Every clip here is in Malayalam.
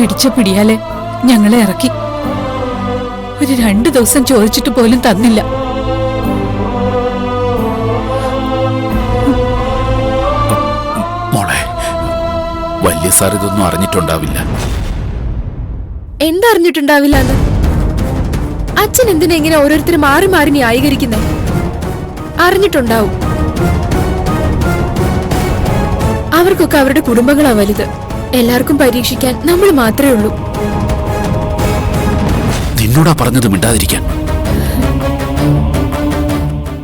പിടിച്ച പിടിയാലെ ഞങ്ങളെ ഇറക്കി. ഒരു 2 ദിവസം ചോദിച്ചിട്ട് പോലും തന്നില്ല. മോളെ, വലിയ സാർ ഇതൊന്നും അറിഞ്ഞിട്ടുണ്ടാവില്ല. എന്തറിഞ്ഞിട്ടുണ്ടാവില്ല? അച്ഛൻ എന്തിനാ ഇങ്ങനെ ഓരോരുത്തർ മാറി മാറി ന്യായീകരിക്കുന്നേ? അറിഞ്ഞിട്ടുണ്ടാവും. അവർക്കൊക്കെ അവരുടെ കുടുംബങ്ങളാ വലുത്. എല്ലാവർക്കും പരീക്ഷിക്കാൻ നമ്മൾ മാത്രമേ ഉള്ളൂ. നിന്നോടാ പറഞ്ഞത് മിണ്ടാതിരിക്കാൻ.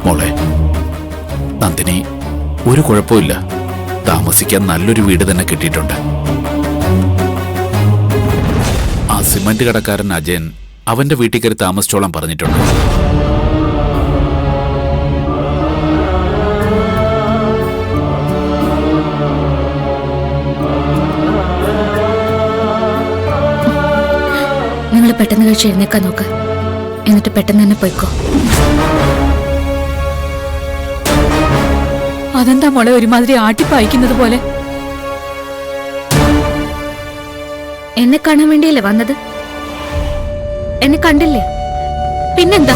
മോളെ, നന്ദിനി ഒരു കുഴപ്പമില്ല. താമസിക്കാൻ നല്ലൊരു വീട് തന്നെ കിട്ടിയിട്ടുണ്ട്. ആ സിമന്റ് കടക്കാരൻ അജയൻ അവന്റെ വീട്ടിൽ കയറി താമസിച്ചോളാൻ പറഞ്ഞിട്ടുണ്ട്. നിങ്ങൾ പെട്ടെന്ന് കഴിച്ച് എഴുന്നേക്കാൻ നോക്ക്. എന്നിട്ട് പെട്ടെന്ന് തന്നെ പോയിക്കോ. അതെന്താ മോളെ ഒരുമാതിരി ആട്ടിപ്പായിക്കുന്നത് പോലെ? എന്നെ കാണാൻ വേണ്ടിയല്ലേ വന്നത്? എന്നെ കണ്ടില്ലേ? പിന്നെന്താ?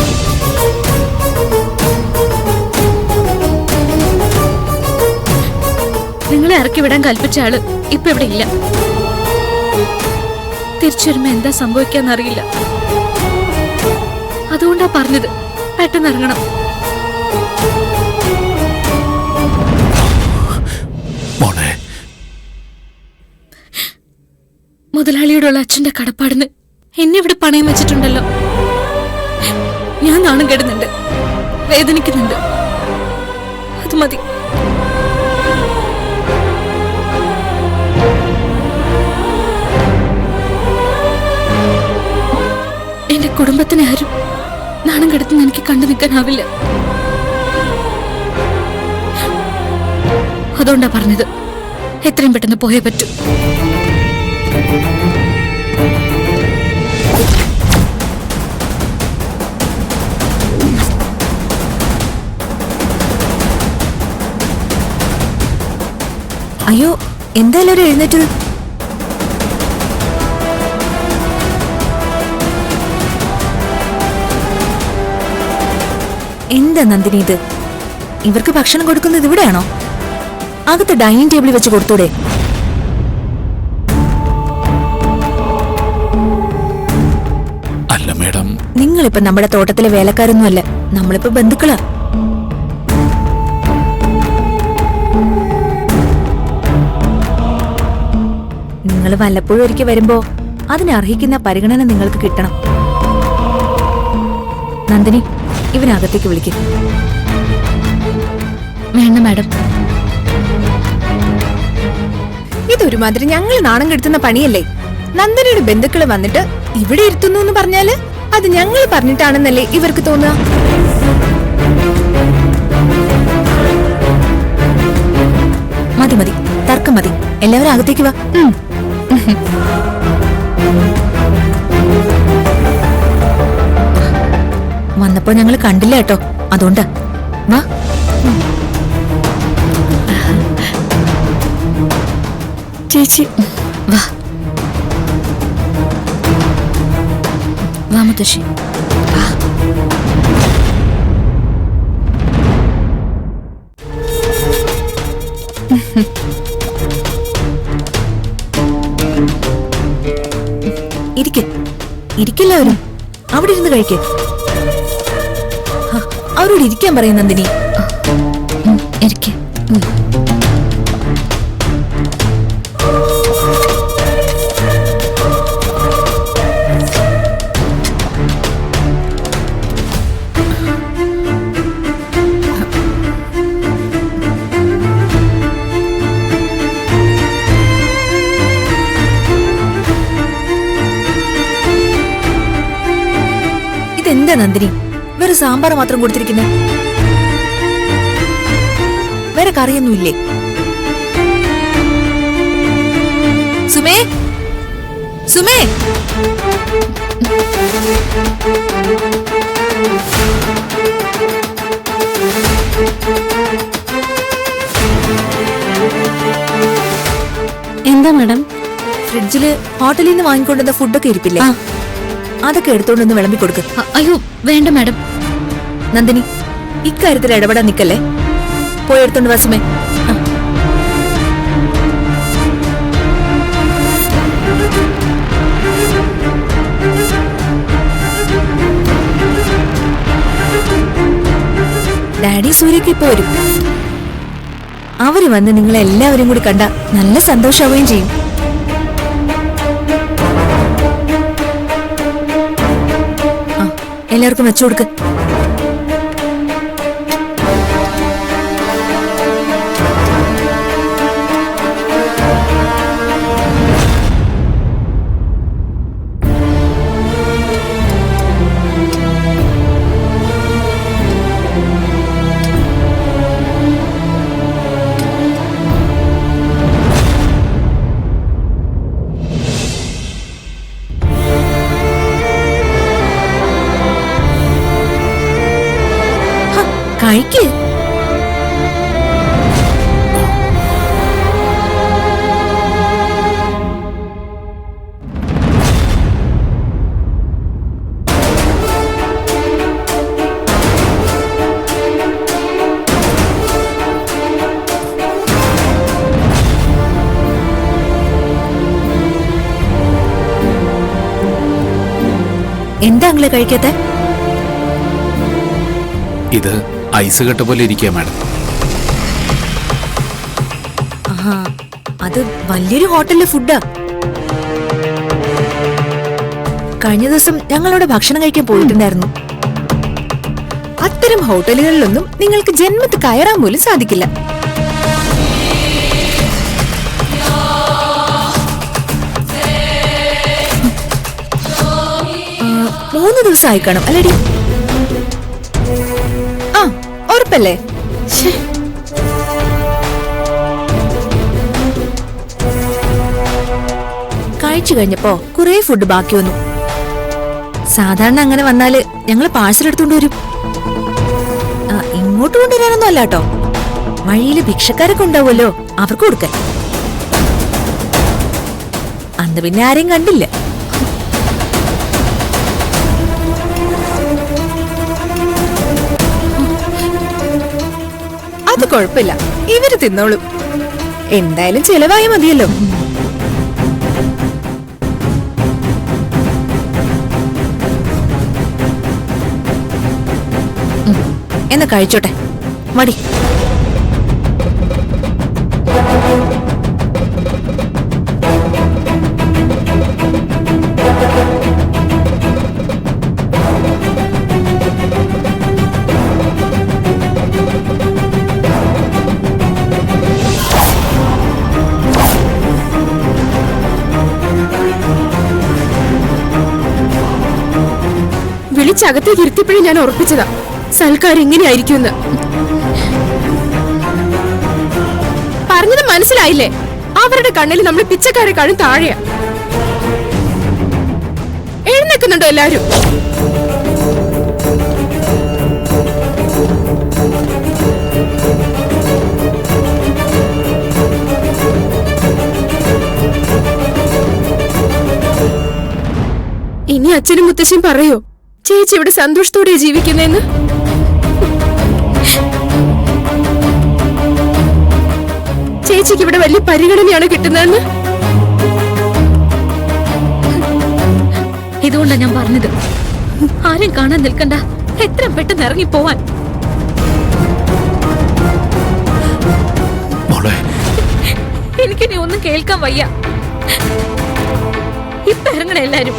നിങ്ങളെ ഇറക്കി വിടാൻ കൽപ്പിച്ച ആള് ഇപ്പൊ ഇവിടെ ഇല്ല. തിരിച്ചു വരുമ്പോ എന്താ സംഭവിക്കാന്നറിയില്ല. അതുകൊണ്ടാ പറഞ്ഞത് പെട്ടെന്ന് ഇറങ്ങണം. മുതലാളിയോടുള്ള അച്ഛന്റെ കടപ്പാടിന് എന്നെ ഇവിടെ പണയം വെച്ചിട്ടുണ്ടല്ലോ. ഞാൻ നാണം കെടുന്നുണ്ട്, വേദനിക്കുന്നുണ്ട്. അത് മതി. എന്റെ കുടുംബത്തിനെ ആരും നാണം കെടുത്തുന്ന എനിക്ക് കണ്ടു നിൽക്കാനാവില്ല. അതുകൊണ്ടാ പറഞ്ഞത് എത്രയും പെട്ടെന്ന് പോയേ പറ്റൂ. അയ്യോ, എന്തായാലും എഴുന്നേറ്റത്? എന്താ നന്ദിനി ഇത്? ഇവർക്ക് ഭക്ഷണം കൊടുക്കുന്നത് ഇവിടെയാണോ? അകത്ത് ഡൈനിങ് ടേബിളിൽ വെച്ച് കൊടുത്തൂടെ? അല്ല മേഡം, നിങ്ങളിപ്പോ നമ്മുടെ തോട്ടത്തിലെ വേലക്കാരൊന്നുമല്ല, നമ്മളിപ്പോ ബന്ധുക്കളാ. നിങ്ങൾ വല്ലപ്പോഴും ഒരിക്കൽ വരുമ്പോ അതിനർഹിക്കുന്ന പരിഗണന നിങ്ങൾക്ക് കിട്ടണം. നന്ദിനി, ഇവനകത്തേക്ക് വിളിക്കും. വേണ്ട മാഡം, ഇതൊരുമാതിരി ഞങ്ങൾ നാണം കെടുത്തുന്ന പണിയല്ലേ? നന്ദനയുടെ ബന്ധുക്കള് വന്നിട്ട് ഇവിടെ ഇരുത്തുന്നു എന്ന് പറഞ്ഞാല് അത് ഞങ്ങൾ പറഞ്ഞിട്ടാണെന്നല്ലേ ഇവർക്ക് തോന്നുക? മതി മതി, തർക്കം മതി. എല്ലാവരും അകത്തേക്ക് വാ. വന്നപ്പോ ഞങ്ങൾ കണ്ടില്ല കേട്ടോ, അതുകൊണ്ടാ. വാ. ചേച്ചി വാ. വാ മുത്തശ്ശി. ഇരിക്കില്ലാവരും അവിടെ ഇരുന്ന് കഴിക്കേ. അവരോട് ഇരിക്കാൻ പറയും നന്ദിനി. ഇരിക്കേ. ഇതെന്താ നന്ദിനി, വേറെ സാമ്പാർ മാത്രം കൊടുത്തിരിക്കുന്നേ? വേറെ കറിയൊന്നുമില്ലേ? സുമേ, സുമേ, എന്താ മാഡം? ഫ്രിഡ്ജില് ഹോട്ടലിൽ നിന്ന് വാങ്ങിക്കൊണ്ടുവന്ന ഫുഡൊക്കെ ഇരിപ്പില്ലേ? അതൊക്കെ എടുത്തോണ്ടൊന്ന് വിളമ്പി കൊടുക്ക്. അയ്യോ വേണ്ട മാഡം. നന്ദിനി, ഇക്കാര്യത്തിൽ ഇടപെടാൻ നിക്കല്ലേ. പോയി എടുത്തോണ്ട് വാസുമേ. ഡാഡി സൂര്യക്ക് ഇപ്പൊ വരും. അവര് വന്ന് നിങ്ങളെല്ലാവരും കൂടി കണ്ട നല്ല സന്തോഷാവുകയും ചെയ്യും. എല്ലാവർക്കും വെച്ചു കൊടുക്ക്. കഴിക്ക്. എന്താ അങ്ങളെ കഴിക്കാത്ത? ഇത് ഐസ് കെട്ട പോലെ ഇരിക്കുക മാഡം. അത് വലിയൊരു ഹോട്ടലിലെ ഫുഡാ. കഴിഞ്ഞ ദിവസം ഞങ്ങളവിടെ ഭക്ഷണം കഴിക്കാൻ പോയിട്ടുണ്ടായിരുന്നു. അത്തരം ഹോട്ടലുകളിലൊന്നും നിങ്ങൾക്ക് ജന്മത്ത് കയറാൻ പോലും സാധിക്കില്ല. 3 ദിവസമായി കാണും അല്ലേടി? ആ ഉറപ്പല്ലേ? കഴിച്ചു കഴിഞ്ഞപ്പോ കുറെ ഫുഡ് ബാക്കി വന്നു. സാധാരണ അങ്ങനെ വന്നാല് ഞങ്ങള് പാഴ്സൽ എടുത്തോണ്ട് വരും. ഇങ്ങോട്ട് കൊണ്ടുവരാനൊന്നും അല്ല കേട്ടോ. വഴിയില് ഭിക്ഷക്കാരൊക്കെ ഉണ്ടാവുമല്ലോ, അവർക്ക് കൊടുക്കാൻ. അന്ന് പിന്നെ ആരെയും കണ്ടില്ല. അത് കുഴപ്പമില്ല, ഇവര് തിന്നോളും. എന്തായാലും ചിലവായ മതിയല്ലോ. എന്നാ കഴിച്ചോട്ടെ, മടി. വിളിച്ചകത്തേക്ക് ഇരുത്തിയപ്പോഴേ ഞാൻ ഉറപ്പിച്ചതാ സൽക്കാരം ഇങ്ങനെയായിരിക്കുമെന്ന്. പറഞ്ഞത് മനസ്സിലായില്ലേ? അവരുടെ കണ്ണിൽ നമ്മൾ പിച്ചക്കാരെക്കാളും താഴെയാ. എഴുന്നേക്കുന്നുണ്ടോ എല്ലാരും? ഇനി അച്ഛനും മുത്തശ്ശിയും പറയോ ചേച്ചി ഇവിടെ സന്തോഷത്തോടെ ജീവിക്കുന്നതെന്ന്? ചേച്ചിക്ക് ഇവിടെ വലിയ പരിഗണനയാണ് കിട്ടുന്നതെന്ന്? ഇതുകൊണ്ടാണ് ഞാൻ പറഞ്ഞത്, ആരും കാണാൻ നിൽക്കണ്ട, എത്ര പെട്ടെന്ന് ഇറങ്ങി പോവാൻ. എനിക്കിനി ഒന്നും കേൾക്കാൻ വയ്യ. ഇപ്പൊ ഇറങ്ങണ എല്ലാരും.